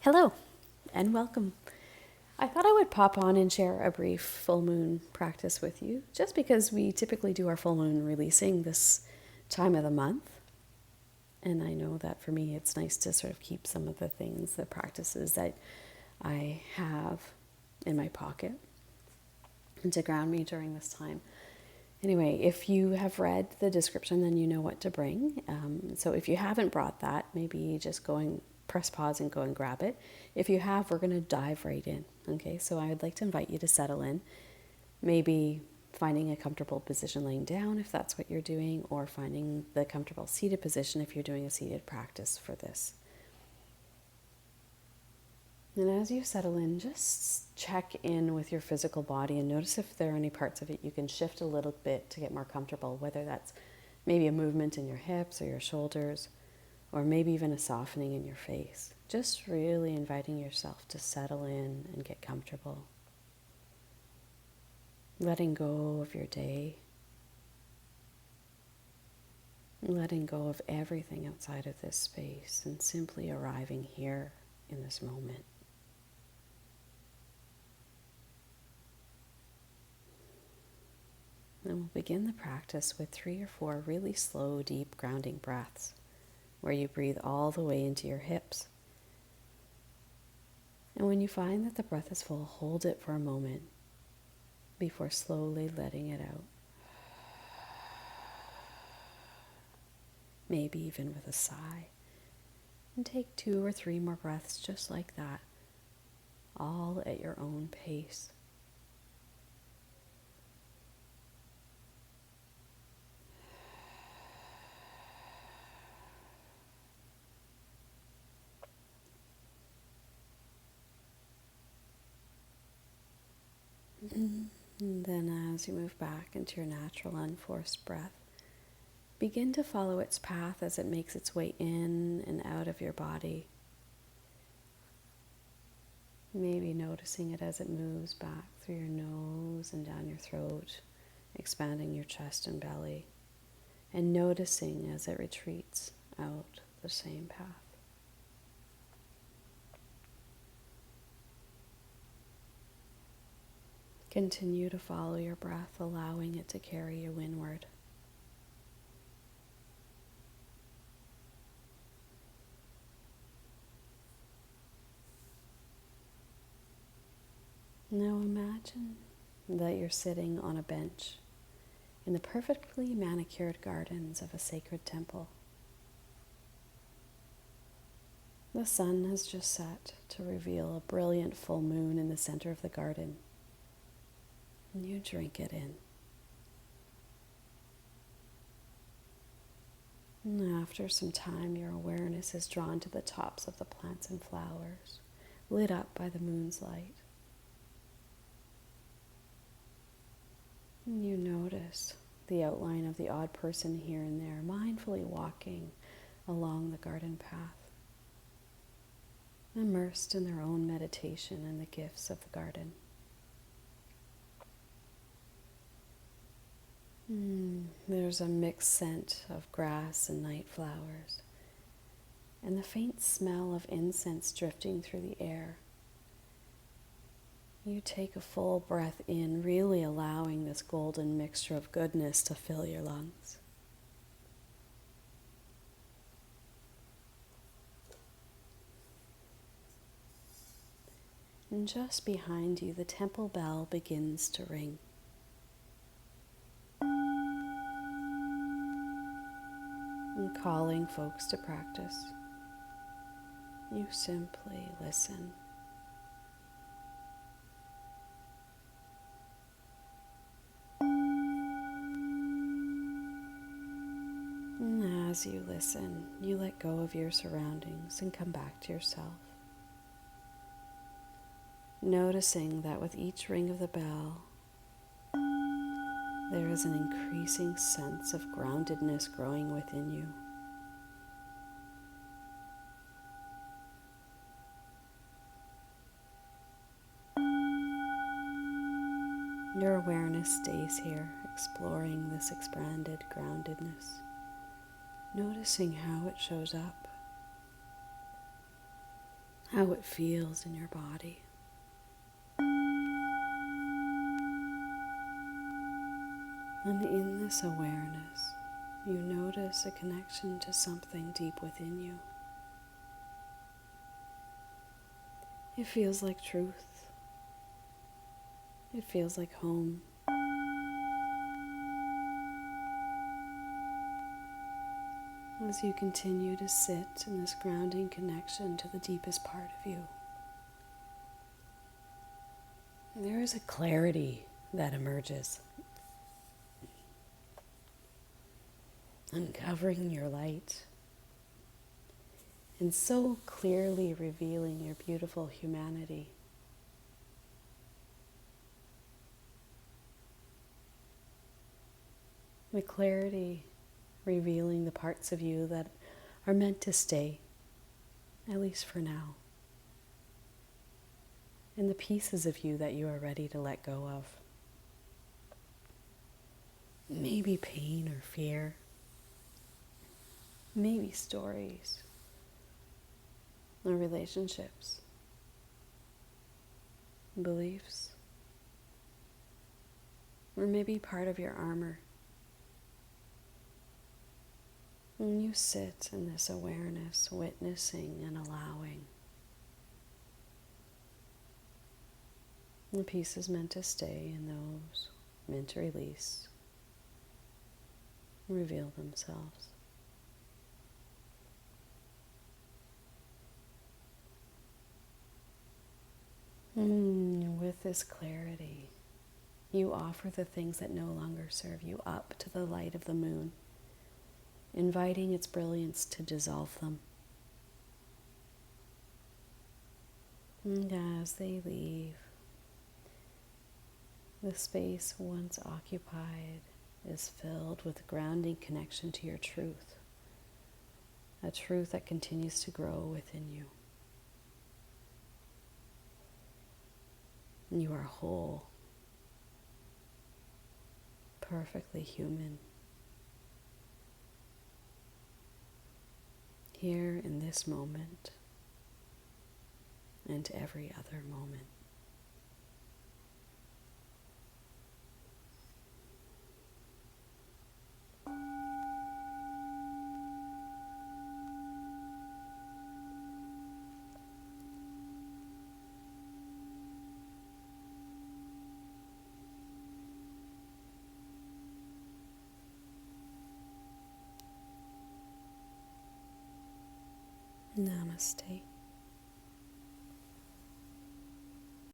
Hello and welcome. I thought I would pop on and share a brief full moon practice with you, just because we typically do our full moon releasing this time of the month. And I know that for me, it's nice to sort of keep some of the things, the practices that I have in my pocket and to ground me during this time. Anyway, if you have read the description, then you know what to bring. So if you haven't brought that, maybe just press pause and go and grab it. If you have, we're going to dive right in. Okay, so I would like to invite you to settle in. Maybe finding a comfortable position laying down if that's what you're doing, or finding the comfortable seated position if you're doing a seated practice for this. And as you settle in, just check in with your physical body and notice if there are any parts of it you can shift a little bit to get more comfortable, whether that's maybe a movement in your hips or your shoulders, or maybe even a softening in your face. Just really inviting yourself to settle in and get comfortable. Letting go of your day. Letting go of everything outside of this space and simply arriving here in this moment. And we'll begin the practice with 3 or 4 really slow, deep grounding breaths, where you breathe all the way into your hips. And when you find that the breath is full, hold it for a moment before slowly letting it out. Maybe even with a sigh. And take 2 or 3 more breaths just like that, all at your own pace. And then as you move back into your natural unforced breath, begin to follow its path as it makes its way in and out of your body. Maybe noticing it as it moves back through your nose and down your throat, expanding your chest and belly, and noticing as it retreats out the same path. Continue to follow your breath, allowing it to carry you inward. Now imagine that you're sitting on a bench in the perfectly manicured gardens of a sacred temple. The sun has just set to reveal a brilliant full moon in the center of the garden, and you drink it in. And after some time, your awareness is drawn to the tops of the plants and flowers, lit up by the moon's light. And you notice the outline of the odd person here and there, mindfully walking along the garden path, immersed in their own meditation and the gifts of the garden. There's a mixed scent of grass and night flowers, and the faint smell of incense drifting through the air. You take a full breath in, really allowing this golden mixture of goodness to fill your lungs. And just behind you, the temple bell begins to ring. And calling folks to practice. You simply listen. And as you listen, you let go of your surroundings and come back to yourself. Noticing that with each ring of the bell, there is an increasing sense of groundedness growing within you. Your awareness stays here, exploring this expanded groundedness, noticing how it shows up. how it feels in your body. And in this awareness, you notice a connection to something deep within you. It feels like truth. It feels like home. As you continue to sit in this grounding connection to the deepest part of you, there is a clarity that emerges, uncovering your light and so clearly revealing your beautiful humanity. The clarity revealing the parts of you that are meant to stay, at least for now, and the pieces of you that you are ready to let go of. Maybe pain or fear, maybe stories or relationships, beliefs, or maybe part of your armor. And you sit in this awareness, witnessing and allowing the pieces meant to stay and those meant to release, reveal themselves. With this clarity, you offer the things that no longer serve you up to the light of the moon, inviting its brilliance to dissolve them. And as they leave, the space once occupied is filled with grounding connection to your truth, a truth that continues to grow within you. You are whole, perfectly human, here in this moment and every other moment. Namaste.